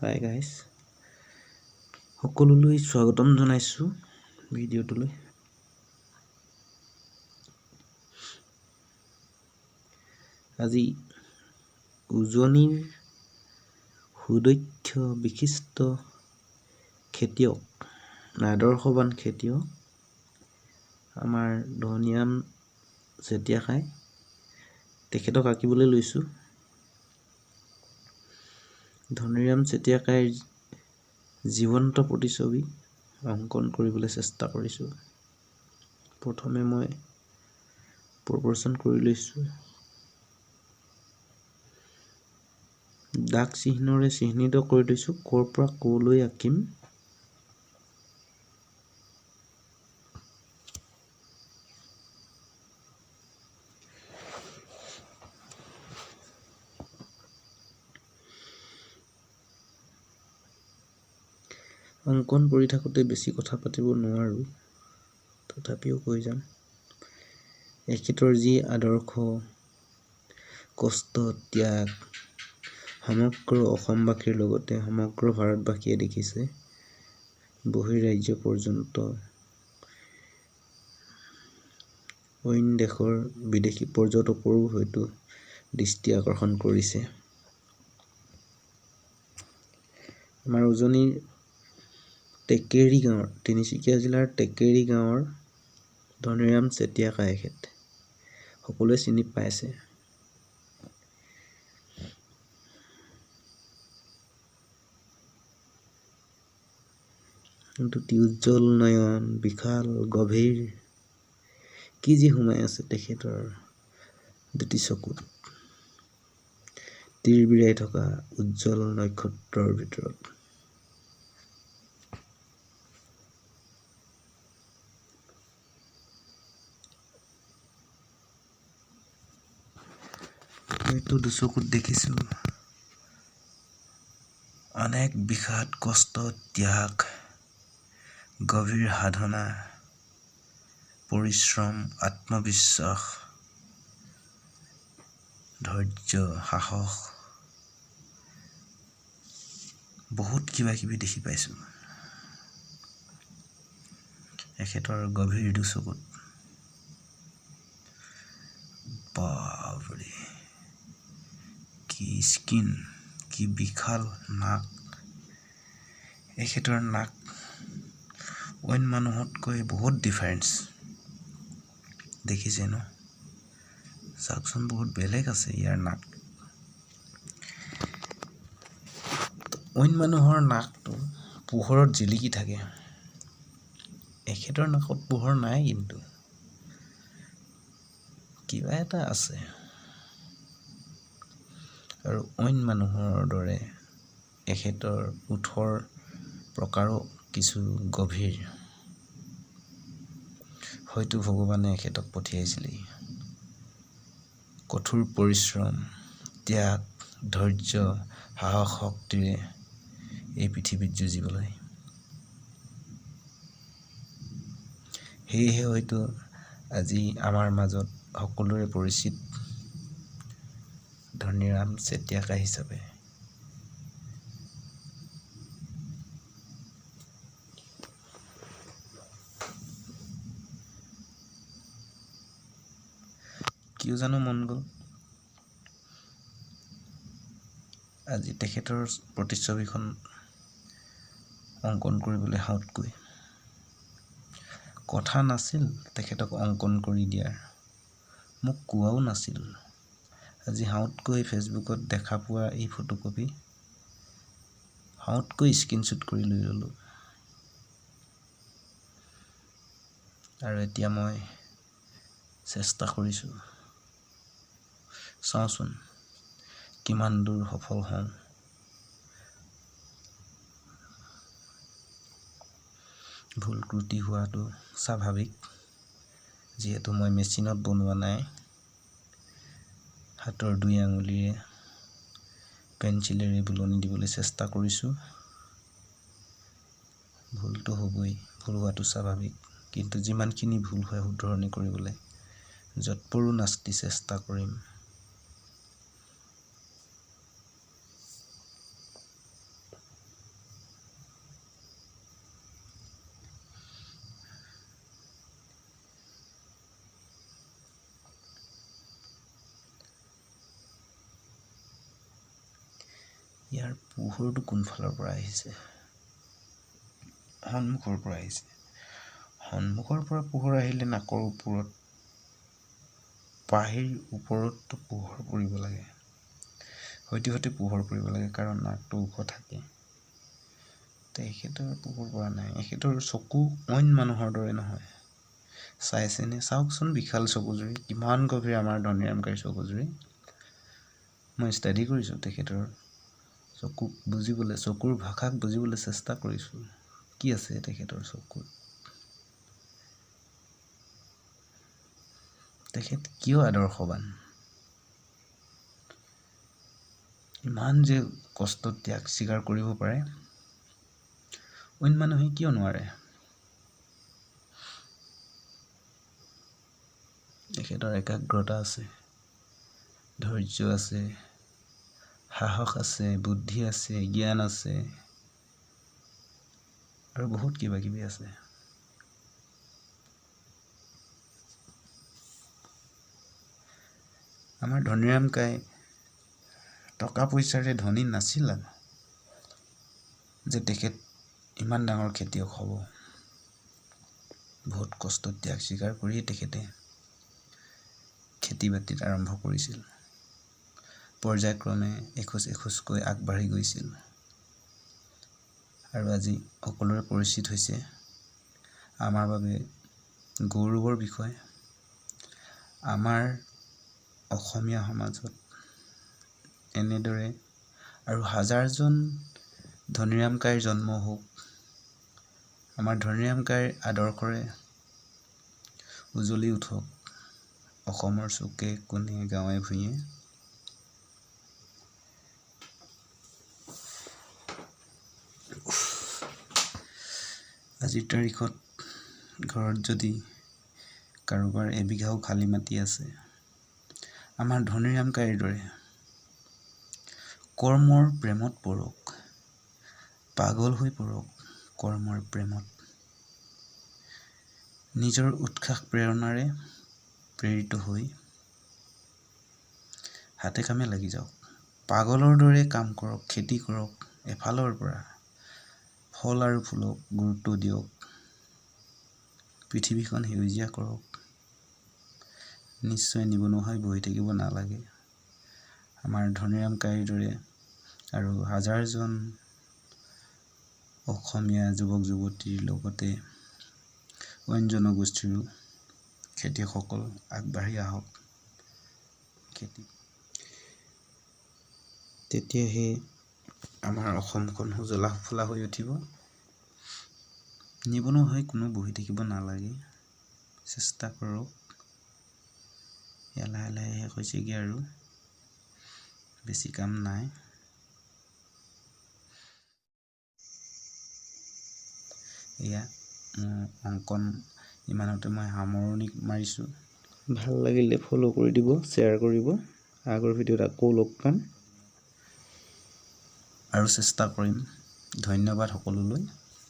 Hi guys, সকলোলৈ স্বাগতম জনাইছোঁ ভিডিঅ'টোলৈ। আজি উজনিৰ সুদক্ষ বিশিষ্ট খেতিয়ক, আদৰ্শৱান খেতিয়ক আমাৰ ধনিৰাম চেতিয়াকাই, তেখেতক আঁকিবলৈ লৈছোঁ। ধনিৰাম চেতিয়াকাইৰ জীৱন্ত প্ৰতিচ্ছবি অংকন কৰিবলৈ চেষ্টা কৰিছোঁ। প্ৰথমে মই প্ৰপৰ্চন কৰি লৈছোঁ। দাগ চিহ্নৰে চিহ্নিত কৰি লৈছোঁ ক'ৰ পৰা ক'লৈ আঁকিম। অংকন কৰি থাকোঁতে বেছি কথা পাতিব নোৱাৰোঁ, তথাপিও কৈ যাম। এখেতৰ যি আদৰ্শ, কষ্ট, ত্যাগ সমগ্ৰ অসমবাসীৰ লগতে সমগ্ৰ ভাৰতবাসীয়ে দেখিছে। বহিঃৰাজ্য পৰ্যন্ত, অইন দেশৰ বিদেশী পৰ্যটকৰো হয়তো দৃষ্টি আকৰ্ষণ কৰিছে। আমাৰ উজনিৰ টেকেৰী গাঁৱৰ, তিনিচুকীয়া জিলাৰ টেকেৰী গাঁৱৰ ধনিৰাম চেতিয়াকাই এখেত। সকলোৱে চিনি পাইছে। দুটি উজ্জ্বল নয়ন, বিশাল গভীৰ, কি যি সোমাই আছে তেখেতৰ দুটি চকুত। তিৰবিৰাই থকা উজ্জ্বল নক্ষত্ৰৰ ভিতৰত। হয়তো দুচকুত দেখিছোঁ অনেক বিষাদ, কষ্ট, ত্যাগ, গভীৰ সাধনা, পৰিশ্ৰম, আত্মবিশ্বাস, ধৈৰ্য, সাহস, বহুত কিবা কিবি দেখি পাইছোঁ এখেতৰ গভীৰ দুচকুত। বাপৰে, কি স্কিন, কি বিশাল নাক। এখেতৰ নাক অইন মানুহতকৈ বহুত ডিফাৰেঞ্চ। দেখিছে ন? চাওকচোন, বহুত বেলেগ আছে ইয়াৰ নাক। অইন মানুহৰ নাকটো পোহৰত জিলিকি থাকে, এখেতৰ নাকত পোহৰ নাই, কিন্তু কিবা এটা আছে। আৰু অইন মানুহৰ দৰে এখেতৰ ওঠৰ প্ৰকাৰো কিছু গভীৰ। হয়তো ভগৱানে এখেতক পঠিয়াইছিলেই কঠোৰ পৰিশ্ৰম, ত্যাগ, ধৈৰ্য, সাহস, শক্তিৰে এই পৃথিৱীত যুঁজিবলৈ। সেয়েহে হয়তো আজি আমাৰ মাজত সকলোৰে পৰিচিত ধনিৰাম চেতিয়াকাই হিচাপে। কিয় জানো মন গ'ল আজি তেখেতৰ প্ৰতিচ্ছবিখন অংকন কৰিবলৈ হাউতকৈ। কথা নাছিল তেখেতক অংকন কৰি দিয়াৰ, মোক কোৱাও নাছিল। আজি হাউতকৈ ফেচবুকত দেখা পোৱা এই ফটোকপি হাউতকৈ স্ক্ৰীনশ্বট কৰি লৈ ল'লোঁ। আৰু এতিয়া মই চেষ্টা কৰিছোঁ, চাওঁচোন কিমান দূৰ সফল হওঁ। ভুল ত্ৰুটি হোৱাটো স্বাভাৱিক, যিহেতু মই মেচিনত বনোৱা নাই, হাতৰ দুই আঙুলিৰে পেঞ্চিলেৰে বুলনি দিবলৈ চেষ্টা কৰিছোঁ। ভুলটো হ'বই, ভুল হোৱাটো স্বাভাৱিক, কিন্তু যিমানখিনি ভুল হয় শুধৰণি কৰিবলৈ যৎপৰো নাস্তি চেষ্টা কৰিম। ইয়াৰ পোহৰটো কোনফালৰ পৰা আহিছে? সন্মুখৰ পৰা আহিছে। সন্মুখৰ পৰা পোহৰ আহিলে নাকৰ ওপৰত, পাহিৰ ওপৰততো পোহৰ পৰিব লাগে। সৈতে পোহৰ পৰিব লাগে, কাৰণ নাকটো ওখ থাকে। তেখেতৰ পোহৰ পৰা নাই। এখেতৰ চকু অইন মানুহৰ দৰে নহয়। চাইছেনে? চাওকচোন বিশাল চকুজুৰি, কিমান গভীৰ আমাৰ ধনীৰামকাৰীৰ চকুজুৰি। মই ষ্টাডি কৰিছোঁ তেখেতৰ চকুক বুজিবলৈ, চকুৰ ভাষাক বুজিবলৈ চেষ্টা কৰিছোঁ। কি আছে তেখেতৰ চকুত? তেখেত কিয় আদৰ্শবান? ইমান যে কষ্ট ত্যাগ স্বীকাৰ কৰিব পাৰে, অইন মানুহে কিয় নোৱাৰে? তেখেতৰ একাগ্ৰতা আছে, ধৈৰ্য আছে, সাহস আছে, বুদ্ধি আছে, জ্ঞান আছে, আৰু বহুত কিবা কিবি আছে। আমাৰ ধনীৰাম কাই টকা পইচাৰে ধনী নাছিল যে তেখেত ইমান ডাঙৰ খেতিয়ক হ'ব। বহুত কষ্ট ত্যাগ স্বীকাৰ কৰিয়ে তেখেতে খেতি বাতিত আৰম্ভ কৰিছিল। পৰ্যায়ক্ৰমে এখোজ এখোজকৈ আগবাঢ়ি গৈছিল, আৰু আজি সকলোৰে পৰিচিত হৈছে। আমাৰ বাবে গৌৰৱৰ বিষয়। আমাৰ অসমীয়া সমাজত এনেদৰে আৰু হাজাৰজন ধনীৰাম কাইৰ জন্ম হওক। আমাৰ ধনীৰাম কাইৰ আদৰ্শৰে উজ্বলি উঠক অসমৰ চুকে কোণে গাঁৱে ভূঞে। আজিৰ তাৰিখত ঘৰত যদি কাৰোবাৰ এবিঘাও খালী মাটি আছে, আমাৰ ধনীৰাম কাইৰ দৰে কৰ্মৰ প্ৰেমত পৰক, পাগল হৈ পৰক কৰ্মৰ প্ৰেমত। নিজৰ উৎসাহ প্ৰেৰণাৰে প্ৰেৰিত হৈ হাতে কামে লাগি যাওক। পাগলৰ দৰে কাম কৰক, খেতি কৰক। এফালৰ পৰা ফল আৰু ফুলক গুৰুত্ব দিয়ক। পৃথিৱীখন সেউজীয়া কৰক। নিশ্চয় নিবনুৱা হৈ বহি থাকিব নালাগে। আমাৰ ধনীৰাম কাইৰ দৰে আৰু হাজাৰজন অসমীয়া যুৱক যুৱতীৰ লগতে অইন জনগোষ্ঠীৰো খেতিয়কসকল আগবাঢ়ি আহক খেতি। তেতিয়াহে আমাৰ অসমখন সুজলা সুফলা হৈ উঠিব। নিবনুৱা হৈ কোনো বহি থাকিব নালাগে। চেষ্টা কৰক। লাহে লাহে শেষ হৈছেগৈ আৰু বেছি কাম নাই। এয়া মোৰ অংকন ইমানতে মই সামৰণি মাৰিছোঁ। ভাল লাগিলে ফ'ল' কৰি দিব, শ্বেয়াৰ কৰিব। আগৰ ভিডিঅ'ত আকৌ লগ পাম আৰু চেষ্টা কৰিম। ধন্যবাদ সকলোলৈ।